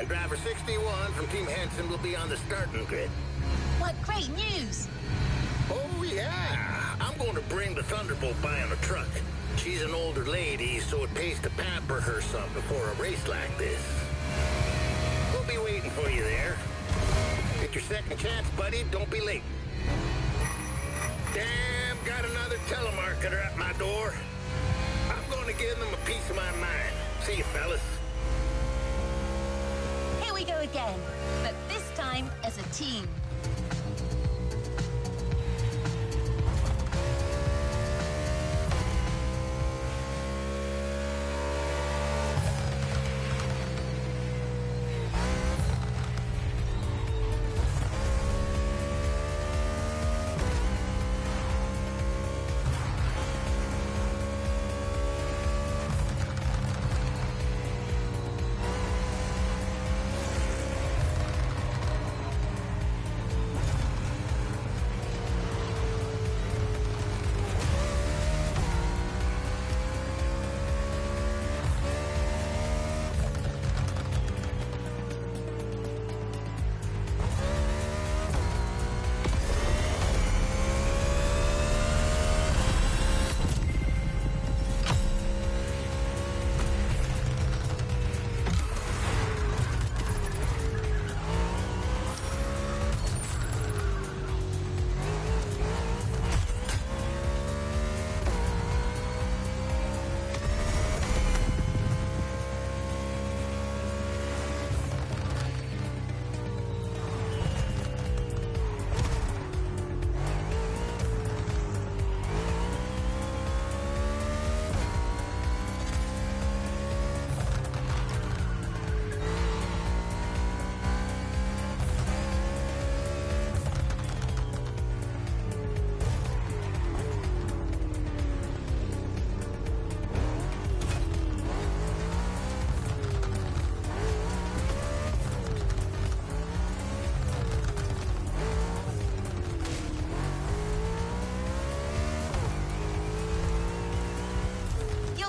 and driver 61 from Team Henson will be on the starting grid. What great news! Oh, yeah. I'm going to bring the Thunderbolt by on a truck. She's an older lady, so it pays to pamper her some before a race like this. We'll be waiting for you there. Get your second chance, buddy. Don't be late. Damn, got another telemarketer at my door. I'm going to give them a piece of my mind. See you, fellas. Here we go again, but this time as a team.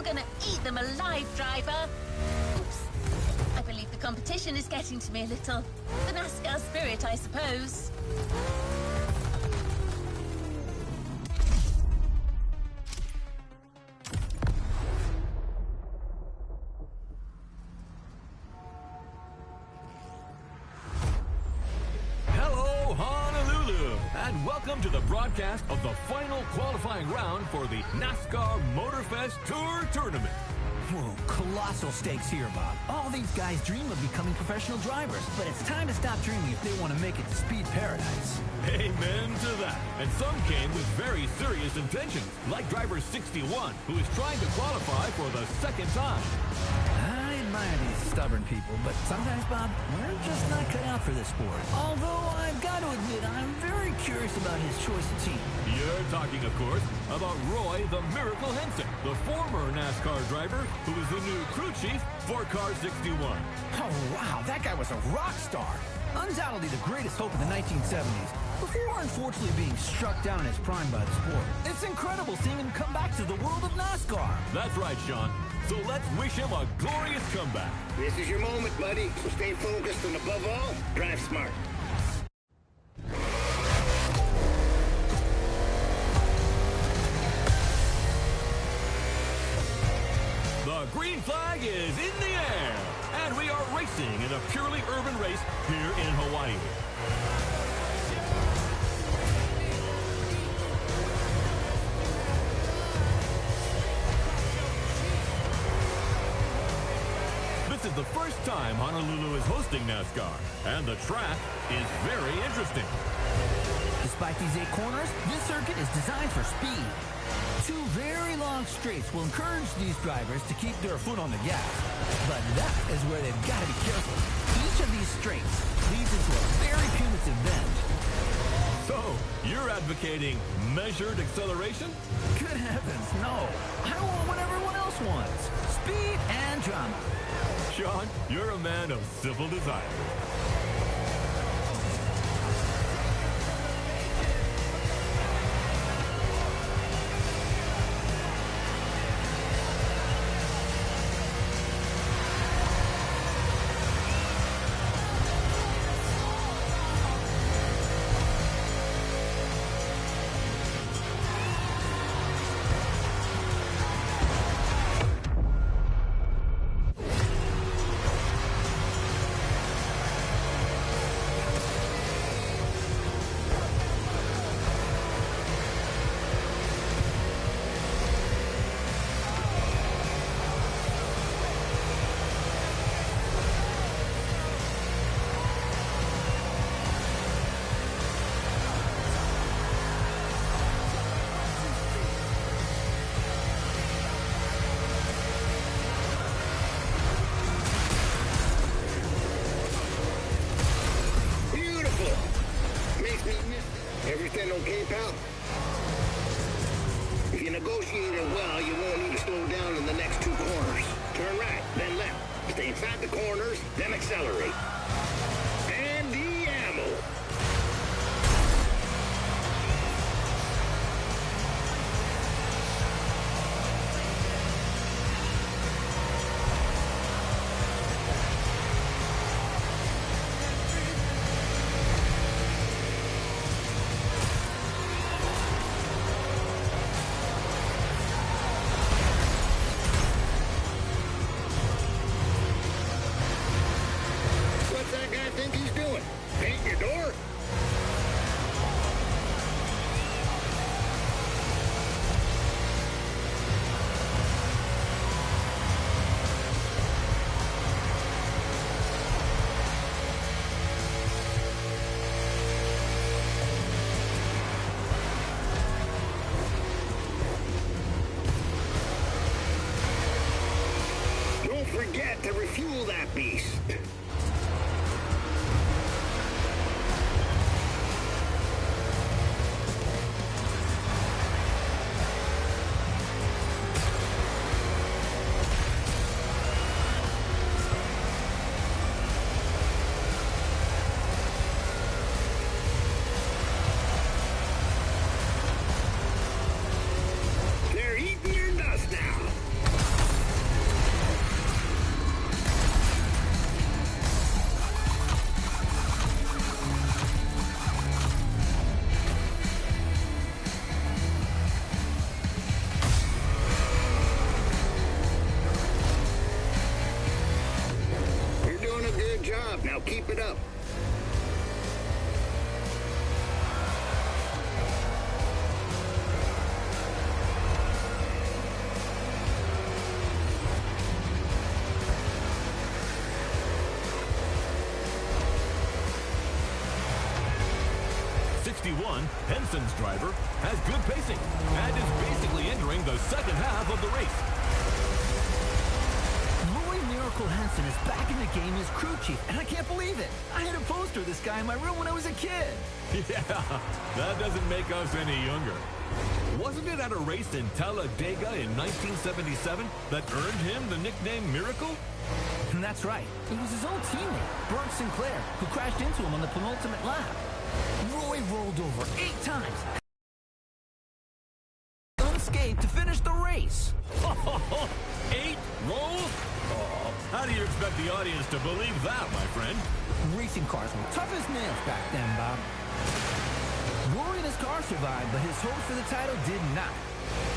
Gonna eat them alive, driver. Oops. I believe the competition is getting to me a little. The NASCAR spirit, I suppose. Hello, Honolulu, and welcome to the broadcast of the final qualifying round for the NASCAR Motorfest Tour Tournament. Whoa, colossal stakes here, Bob. All these guys dream of becoming professional drivers, but it's time to stop dreaming if they want to make it to Speed Paradise. Amen to that. And some came with very serious intentions, like driver 61, who is trying to qualify for the second time. I admire these stubborn people, but sometimes, Bob, we're just not cut out for this sport. Although I've got to admit, I'm very curious about his choice of team. You're talking, of course, about Roy the Miracle Henson, the former NASCAR driver who is the new crew chief for Car 61. Oh, wow, that guy was a rock star. Undoubtedly the greatest hope in the 1970s, before unfortunately being struck down in his prime by the sport. It's incredible seeing him come back to the world of NASCAR. That's right, Sean. So let's wish him a glorious comeback. This is your moment, buddy. So stay focused and above all, drive smart. The green flag is in the air, and we are racing in a purely urban race here in Hawaii. This is the first time Honolulu is hosting NASCAR, and the track is very interesting. Despite these 8 corners, this circuit is designed for speed. 2 very long straights will encourage these drivers to keep their foot on the gas. But that is where they've got to be careful. Each of these straights leads into a very punitive bend. So, you're advocating measured acceleration? Good heavens, no. I want what everyone else wants. Speed and drama. Sean, you're a man of civil desire. mind, okay, pal? If you negotiate it well, you won't need to slow down in the next two corners. Turn right, then left. Stay inside the corners, then accelerate. And the ammo. What's that guy think he's doing? Paint your door? Don't forget to refuel that beast. They're eating your dust now. You're doing a good job. Now keep it up. Henson's driver has good pacing and is basically entering the second half of the race. Roy Miracle Henson is back in the game as crew chief, and I can't believe it. I had a poster of this guy in my room when I was a kid. Yeah, that doesn't make us any younger. Wasn't it at a race in Talladega in 1977 that earned him the nickname Miracle? And that's right. It was his own teammate, Bert Sinclair, who crashed into him on the penultimate lap. Roy rolled over 8 times, unscathed to finish the race. 8 rolls? Oh, how do you expect the audience to believe that, my friend? Racing cars were tough as nails back then, Bob. Roy and his car survived, but his hopes for the title did not.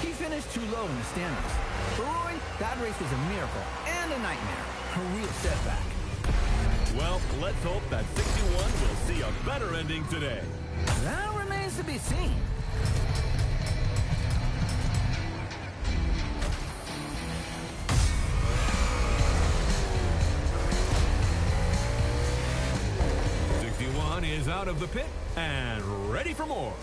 He finished too low in the standings. For Roy, that race was a miracle and a nightmare. A real setback. Well, let's hope that 61 will see a better ending today. That remains to be seen. Is out of the pit and ready for more.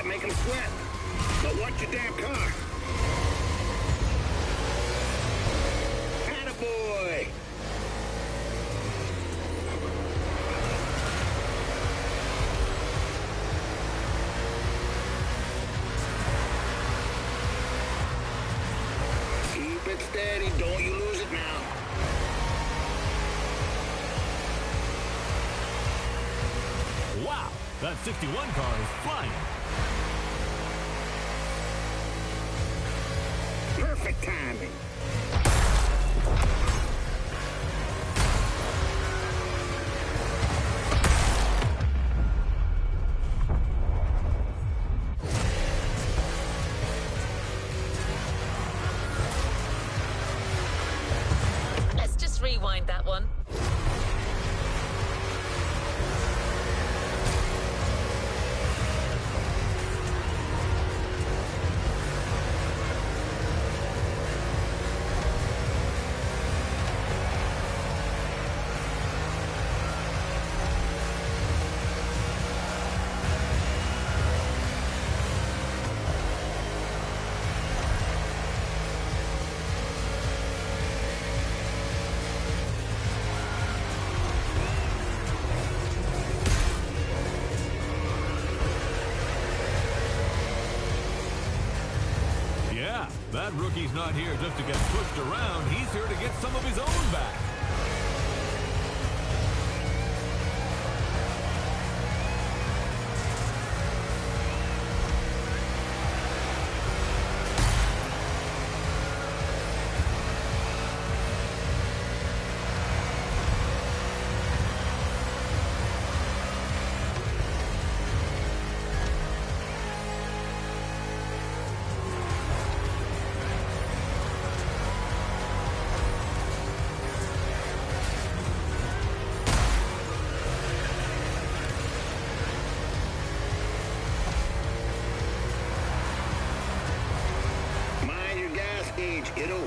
Make them sweat. But watch your damn car. Attaboy! Keep it steady. Don't you lose it now. Wow, that 61 car is flying. Perfect timing. Let's just rewind that one. That rookie's not here just to get pushed around. He's here to get some of his own back. Kiddo.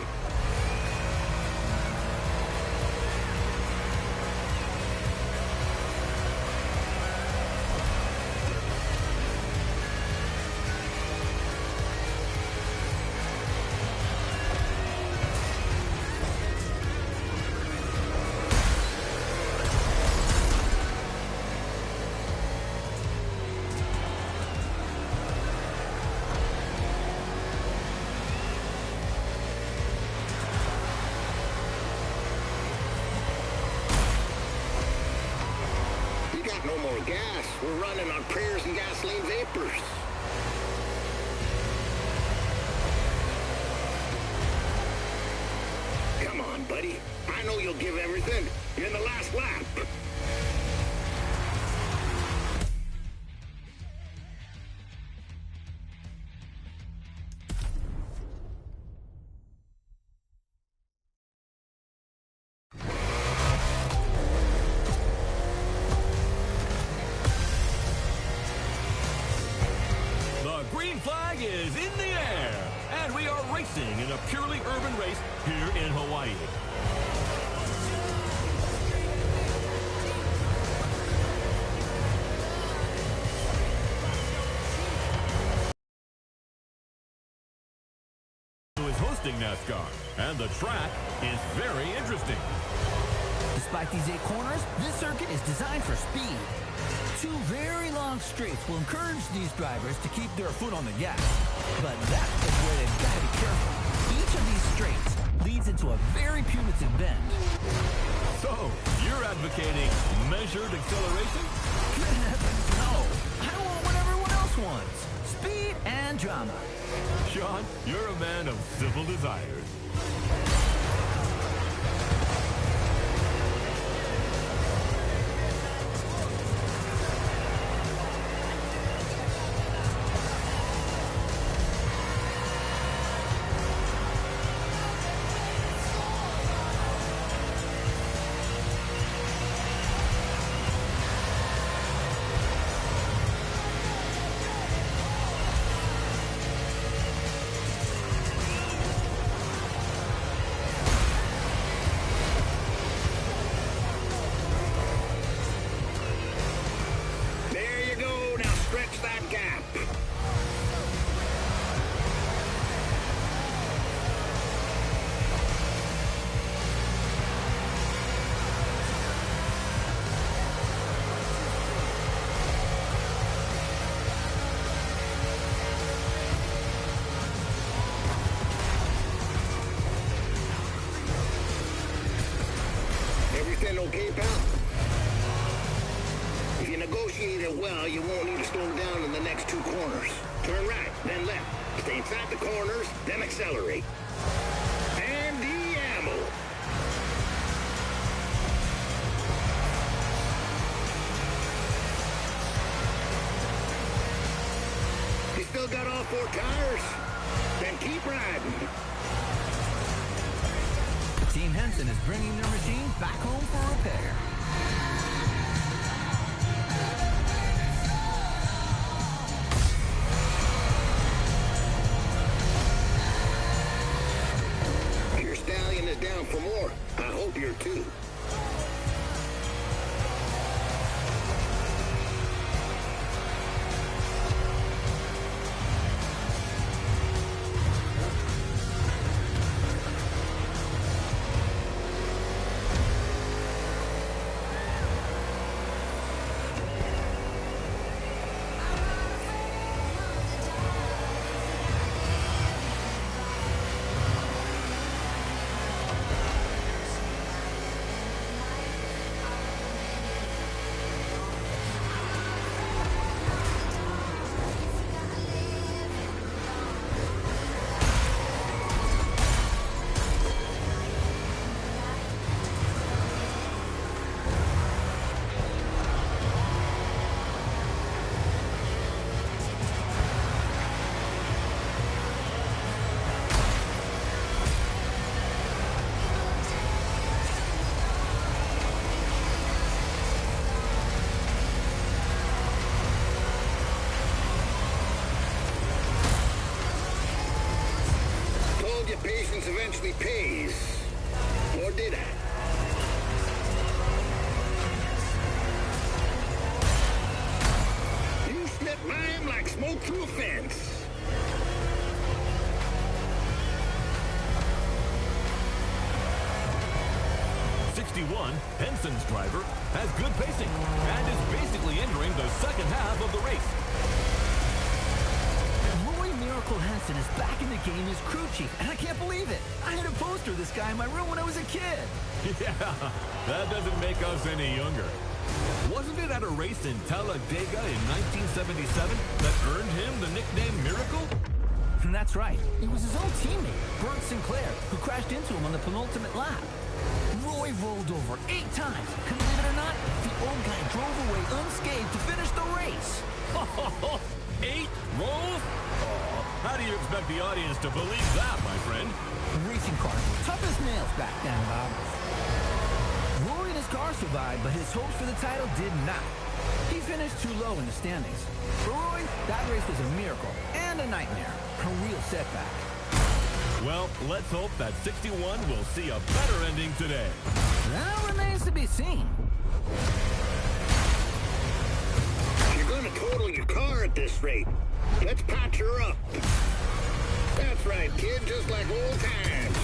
No more gas. We're running on prayers and gasoline vapors. Come on, buddy. I know you'll give everything. You're in the last lap. Flag is in the air, and we are racing in a purely urban race here in Hawaii. Who is hosting NASCAR, and the track is very interesting. Despite these 8 corners, this circuit is designed for speed. 2 very long straights will encourage these drivers to keep their foot on the gas. But that is where they've got to be careful. Each of these straights leads into a very punitive bend. So, you're advocating measured acceleration? Good heavens, no. I want what everyone else wants. Speed and drama. Sean, you're a man of civil desires. Okay, pal? If you negotiate it well, you won't need to slow down in the next 2 corners. Turn right, then left. Stay inside the corners, then accelerate. And the ammo. You still got all 4 tires? Then keep riding. Team Henson is bringing their machine back home for repair. Your stallion is down for more. I hope you're too. eventually pays. Or did I? You slipped by him like smoke through a fence. Henson's driver has good pacing and is basically entering the second half of the race. Roy Miracle Henson is back in the game as crew chief, and I can't believe it. I had a poster of this guy in my room when I was a kid. Yeah, that doesn't make us any younger. Wasn't it at a race in Talladega in 1977 that earned him the nickname Miracle? That's right. It was his own teammate, Bert Sinclair, who crashed into him on the penultimate lap. Roy rolled over 8 times. And believe it or not, the old guy drove away unscathed to finish the race. 8 rolls? Oh, how do you expect the audience to believe that, my friend? Racing cars were tough as nails back then, Bob. Roy and his car survived, but his hopes for the title did not. He finished too low in the standings. For Roy, that race was a miracle and a nightmare. A real setback. Well, let's hope that 61 will see a better ending today. That remains to be seen. You're gonna total your car at this rate. Let's patch her up. That's right, kid, just like old times.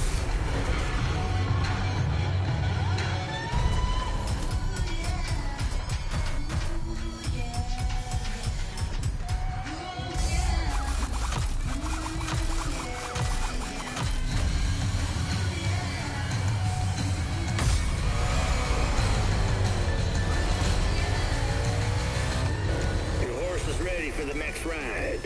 For the next ride.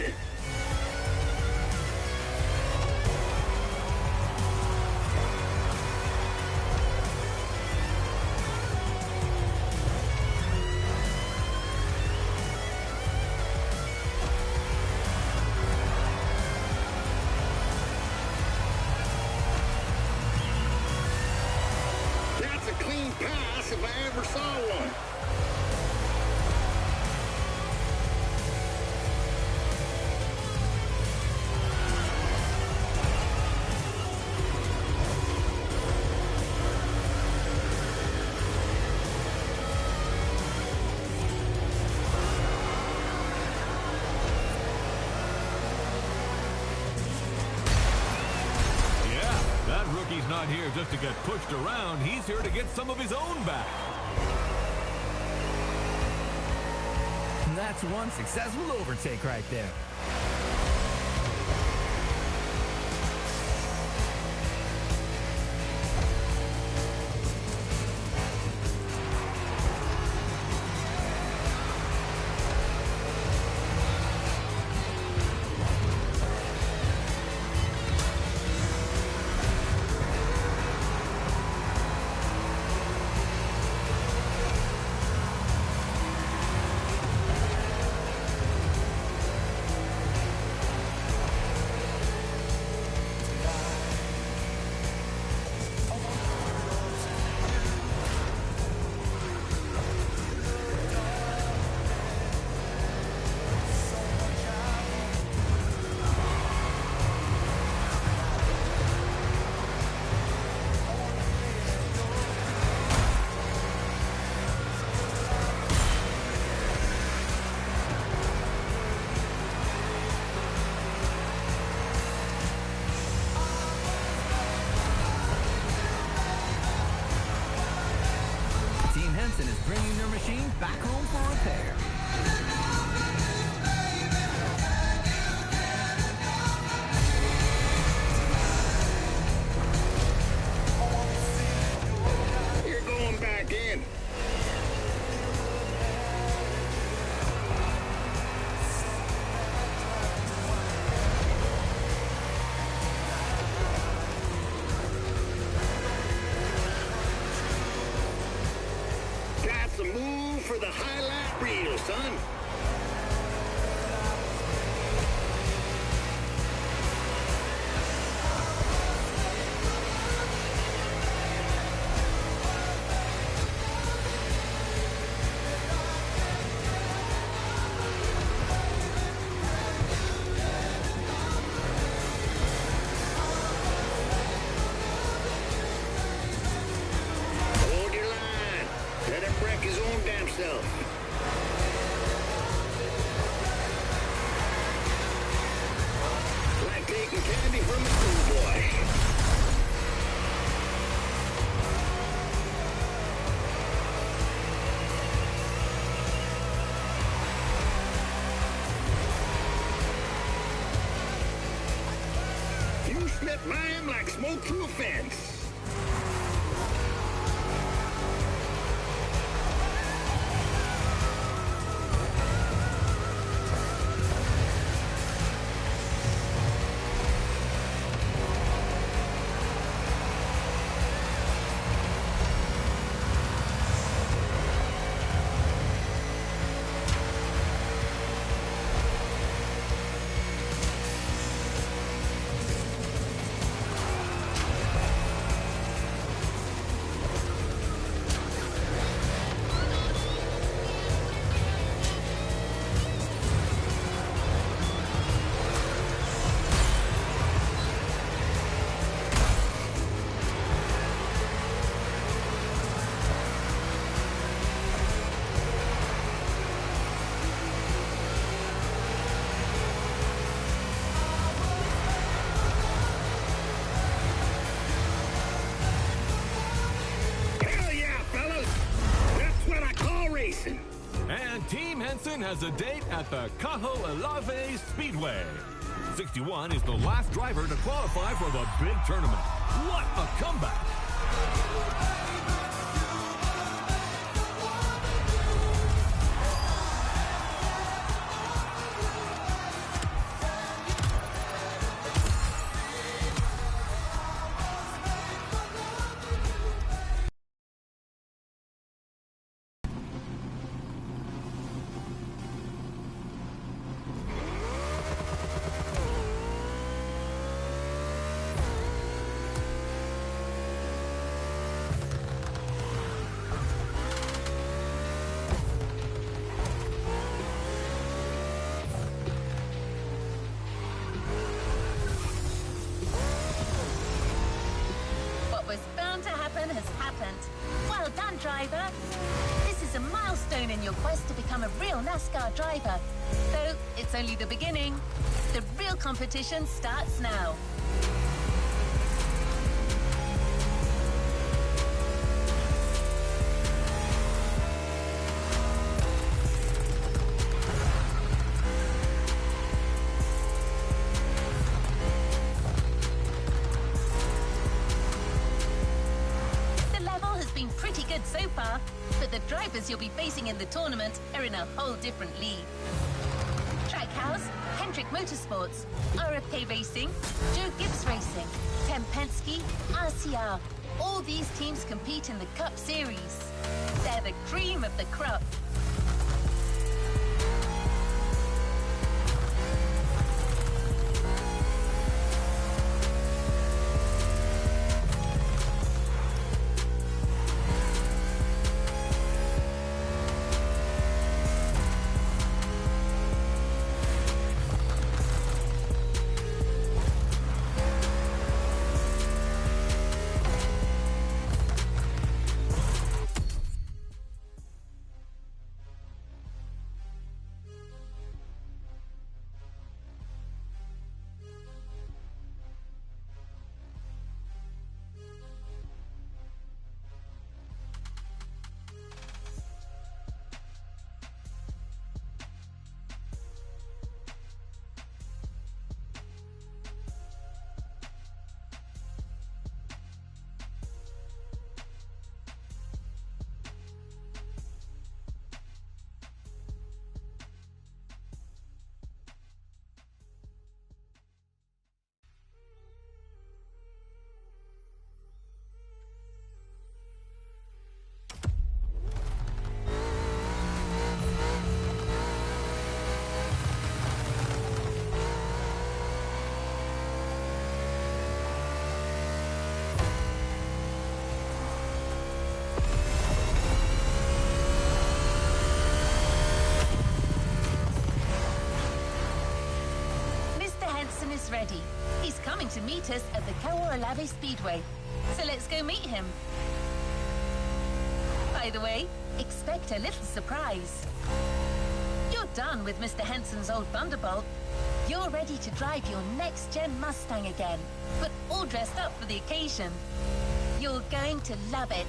That's a clean pass if I ever saw one. He's not here just to get pushed around. He's here to get some of his own back. That's one successful overtake right there. Is bringing their machine back home for repair. You're going back in. Move for the highlight reel, son. yourself. Like taking candy from a schoolboy. You slipped by him like smoke through a fence. And Team Henson has a date at the Kaho'olawe Speedway. 61 is the last driver to qualify for the big tournament. What a comeback! Has happened. Well done, driver. This is a milestone in your quest to become a real NASCAR driver. Though it's only the beginning. The real competition starts now. So far, but the drivers you'll be facing in the tournament are in a whole different league. Trackhouse, Hendrick Motorsports, RFK Racing, Joe Gibbs Racing, Tem Penske, RCR. All these teams compete in the Cup Series. They're the cream of the crop. Ready. He's coming to meet us at the Kaho'olawe Speedway. So let's go meet him. I by the way. Expect a little surprise. You're done with Mr. Henson's old Thunderbolt. You're ready to drive your next-gen Mustang again, but all dressed up for the occasion. You're going to love it.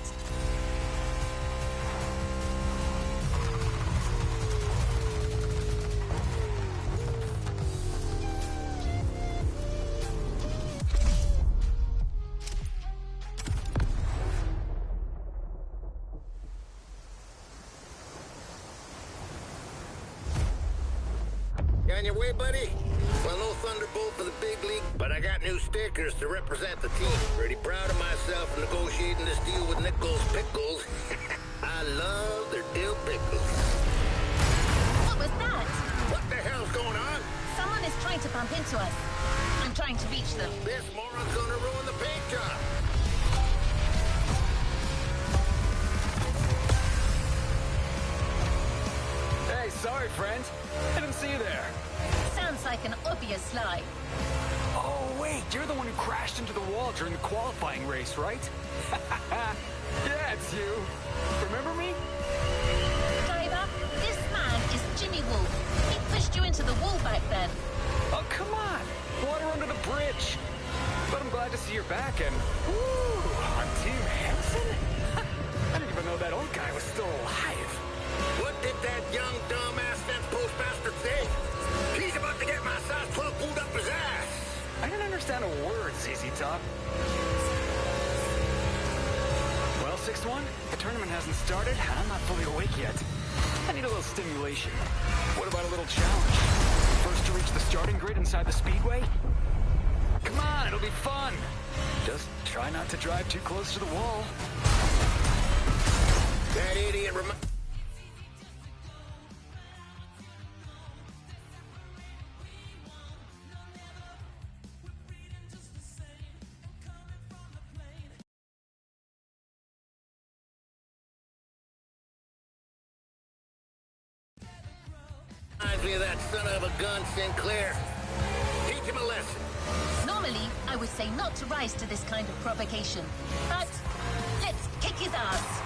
On your way, buddy? Well, no Thunderbolt for the big league, but I got new stickers to represent the team. Pretty proud of myself for negotiating this deal with Nichols Pickles. I love their dill pickles. What was that? What the hell's going on? Someone is trying to bump into us. I'm trying to reach them. This moron's gonna ruin the paint job. Hey, sorry, friend. I didn't see you there. Sounds like an obvious lie. Oh, wait, you're the one who crashed into the wall during the qualifying race, right? Yeah, it's you. Remember me? Driver, this man is Jimmy Wolf. He pushed you into the wall back then. Oh, come on. Water under the bridge. But I'm glad to see you're back and... Ooh, on Team Henson? I didn't even know that old guy was still alive. What did that young dumbass fence postmaster say? He's about to get my size 12 pulled up his ass. I didn't understand a word, ZZ Top. Well, 6-1, the tournament hasn't started, and I'm not fully awake yet. I need a little stimulation. What about a little challenge? First to reach the starting grid inside the speedway? Come on, it'll be fun. Just try not to drive too close to the wall. That idiot reminds me of that son of a gun Sinclair. Teach him a lesson. Normally, I would say not to rise to this kind of provocation. But let's kick his ass.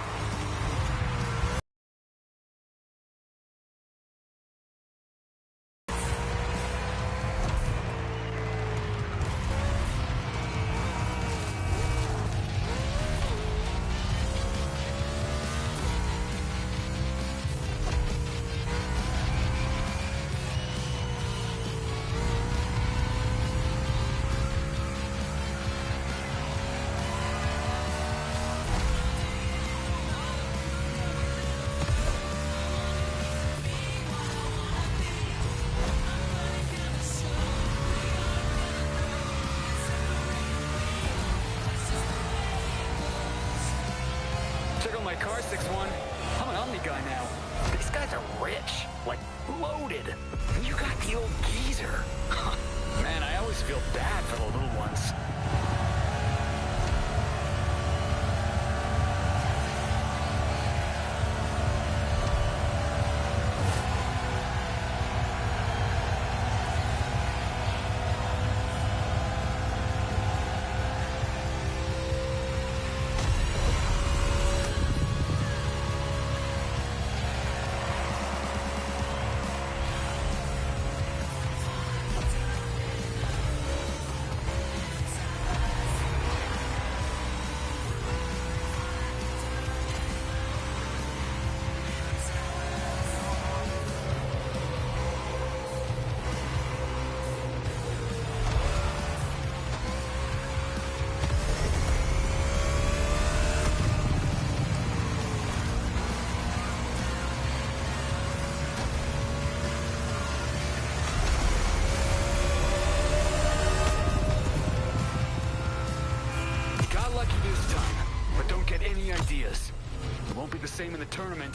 Check out my car, 6-1. I'm an Omni guy now. These guys are rich, like loaded. And you got the old geezer. Man, I always feel bad for the little ones. Ideas. It won't be the same in the tournament.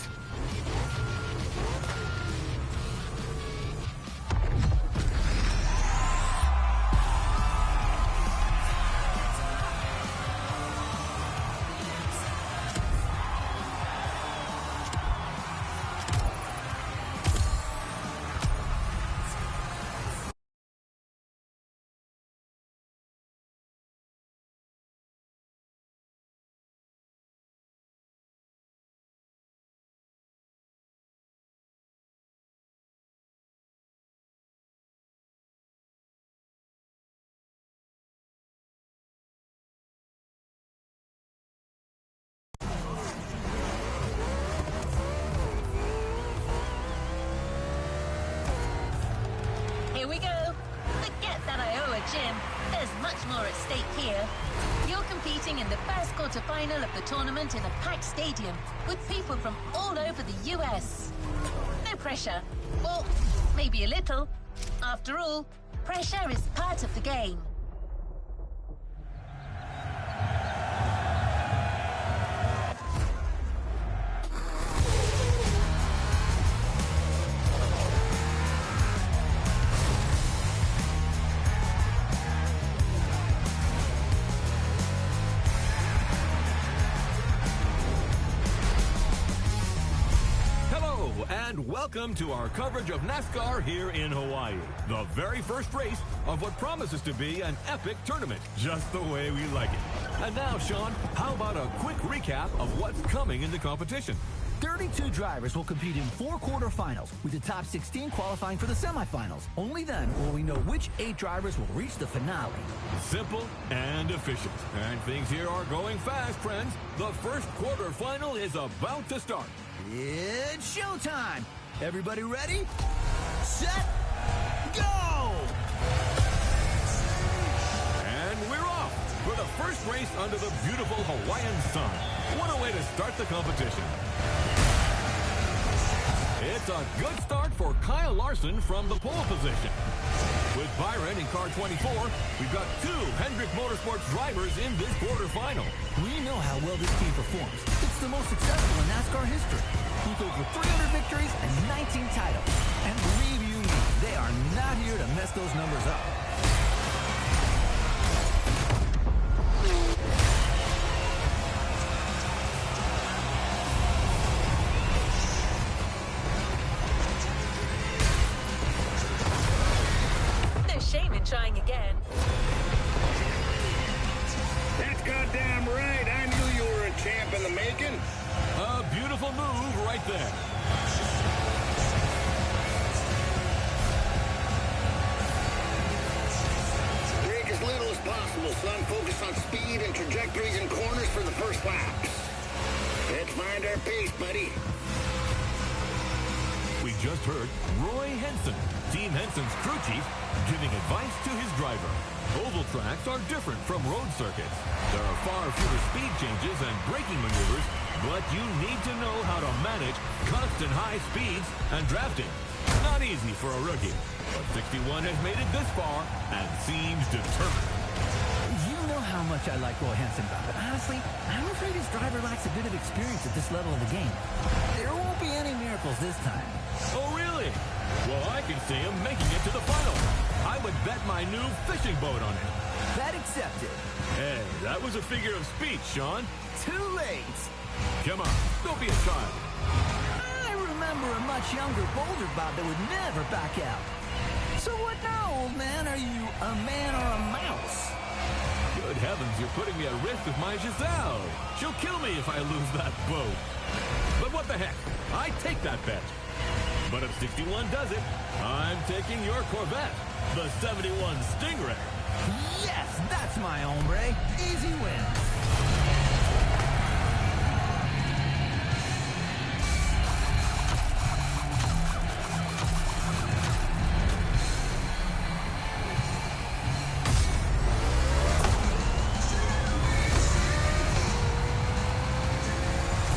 stake here. You're competing in the first quarterfinal of the tournament in a packed stadium with people from all over the US. No pressure. Well, maybe a little. After all, pressure is part of the game. And welcome to our coverage of NASCAR here in Hawaii. The very first race of what promises to be an epic tournament, just the way we like it. And now, Sean, how about a quick recap of what's coming in the competition? 32 drivers will compete in 4 quarterfinals, with the top 16 qualifying for the semifinals. Only then will we know which 8 drivers will reach the finale. Simple and efficient. And things here are going fast, friends. The first quarterfinal is about to start. It's showtime! Everybody ready? Set! Go! And we're off for the first race under the beautiful Hawaiian sun. What a way to start the competition. It's a good start for Kyle Larson from the pole position. With Byron in car 24, we've got 2 Hendrick Motorsports drivers in this quarterfinal. We know how well this team performs. It's the most successful in NASCAR history. With over 300 victories and 19 titles. And believe you me, they are not here to mess those numbers up. Shame in trying again. That's goddamn right. I knew you were a champ in the making. A beautiful move right there. Break as little as possible, son. Focus on speed and trajectories and corners for the first laps. Let's find our pace, buddy. We just heard Roy Henson, Team Henson's crew chief, giving advice to his driver. Oval tracks are different from road circuits. There are far fewer speed changes and braking maneuvers, but you need to know how to manage constant high speeds and drafting. Not easy for a rookie, but 61 has made it this far and seems determined. You know how much I like Roy Henson, but honestly, I'm afraid his driver lacks a bit of experience at this level of the game. There won't be any miracles this time. Oh, really? Well, I can see him making it to the final. I would bet my new fishing boat on it. Bet accepted. Hey, that was a figure of speech, Sean. Too late. Come on, don't be a child. I remember a much younger, bolder Bob that would never back out. So what now, old man? Are you a man or a mouse? Good heavens, you're putting me at risk with my Giselle. She'll kill me if I lose that boat. But what the heck? I take that bet. But if 61 does it, I'm taking your Corvette, the 71 Stingray. Yes, that's my hombre. Easy win.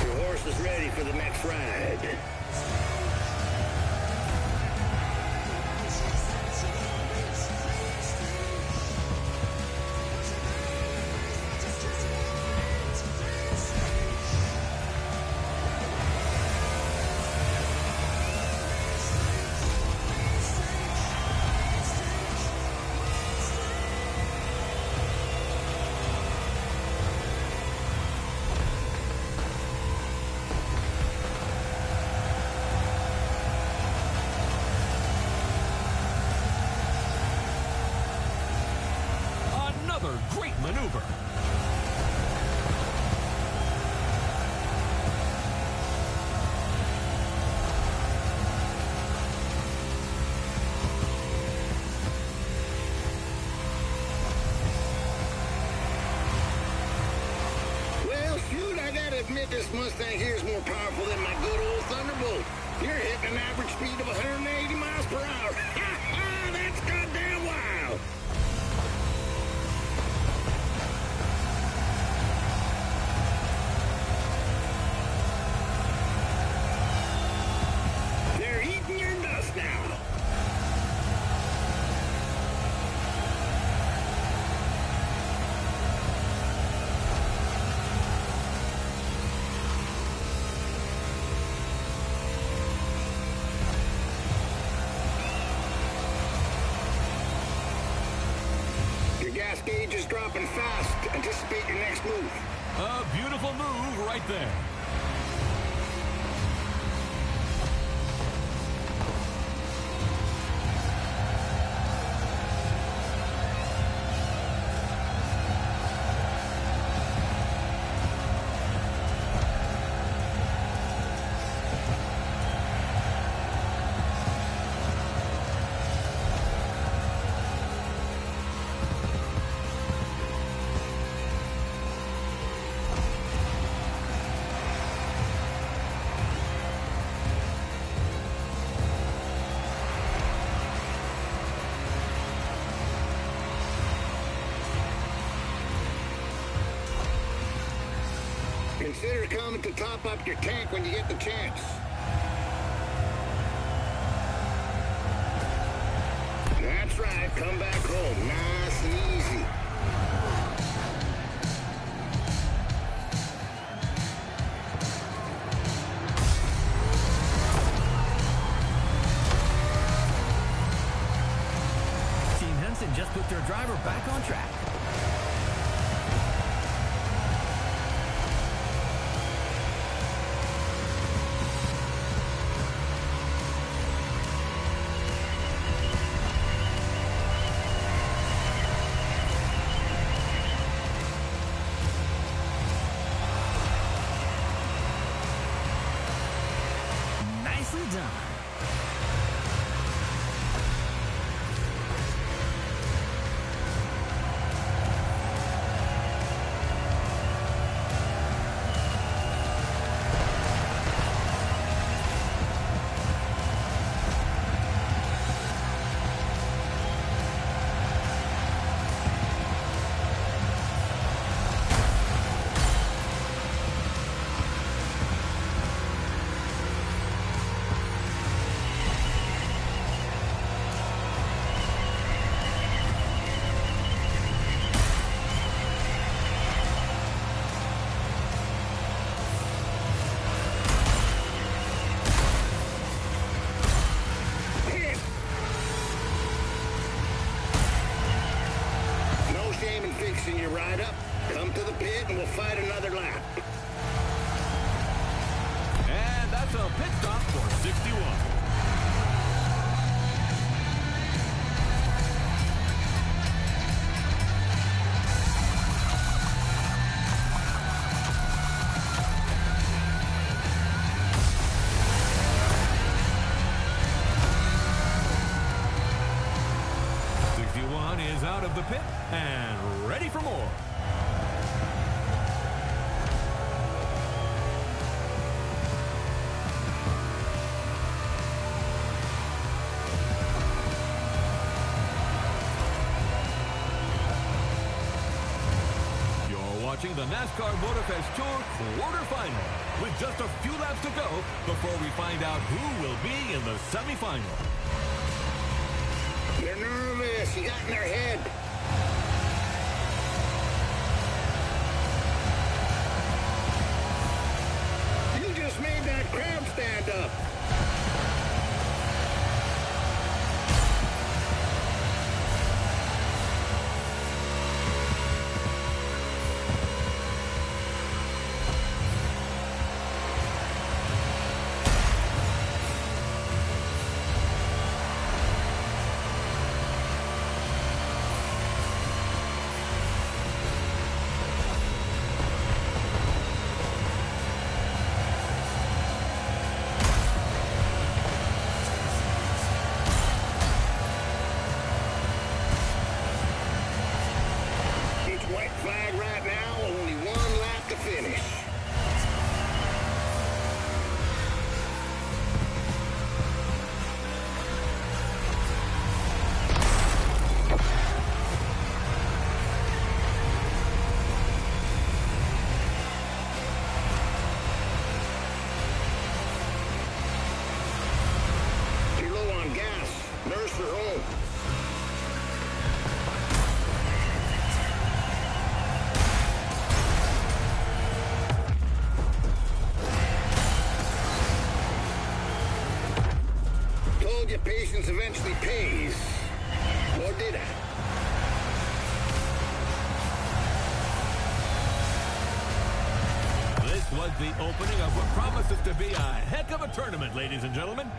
Your horse is ready for the next ride. Great maneuver. Well, shoot, I gotta admit this Mustang here is more powerful than my good old Thunderbolt. You're hitting an average speed of 180 miles per hour. That's goddamn wild. gauge is dropping fast. Anticipate your next move. A beautiful move right there. Consider coming to top up your tank when you get the chance. That's right, come back home, nice and easy. Team Henson just put their driver back on track. Nicely done. Fixing your ride up. Come to the pit and we'll fight another lap. And that's a pit stop for 61. Is out of the pit and ready for more. You're watching the NASCAR Motorfest Tour quarterfinal with just a few laps to go before we find out who will be in the semifinal. They're nervous. You got in their head. You just made that crowd stand up. Flag right now, only one lap to finish. You're low on gas. Nurse her home. Your patience eventually pays. Or did I? the opening of what promises to be a heck of a tournament, ladies and gentlemen.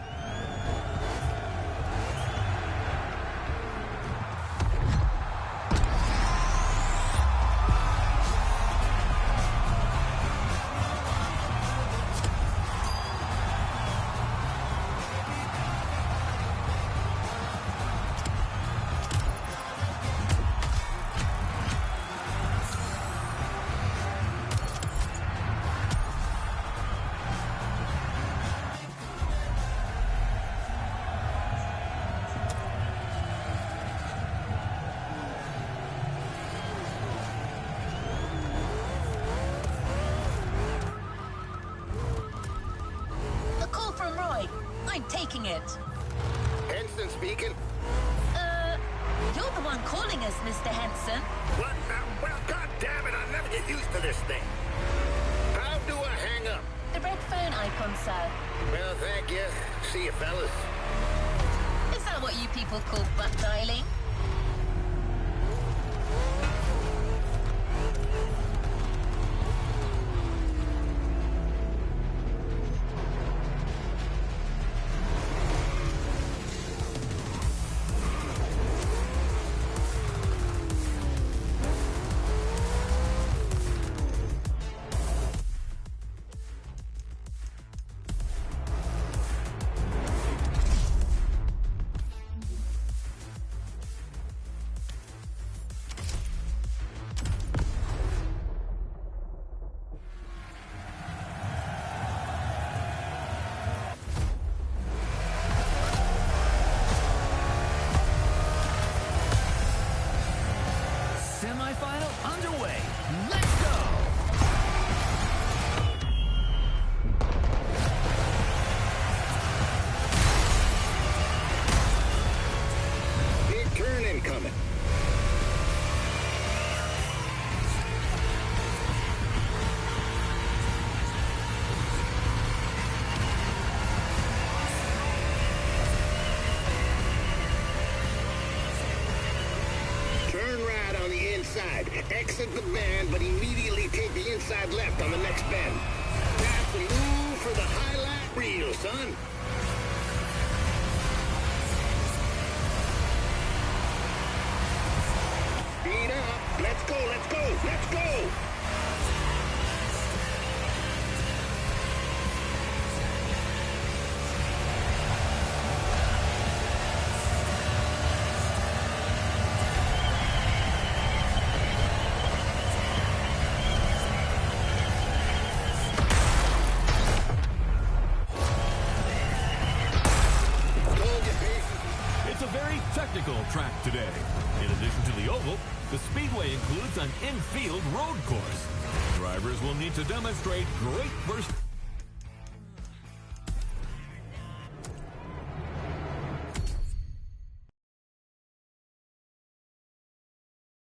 I'm taking it. Henson speaking. You're the one calling us, Mr. Henson. What? Well, God damn it, I'll never get used to this thing. How do I hang up? The red phone icon, sir. Well, thank you. See you, fellas. Is that what you people call butt dialing? Semi-final underway. Let's go! Big turn incoming. Turn right on the inside. Exit the bend, but immediately take the inside left on the next bend. That's the move for the highlight reel, son. Speed up. Let's go, let's go, let's go. It's a very technical track today. In addition to the oval, the speedway includes an infield road course. Drivers will need to demonstrate great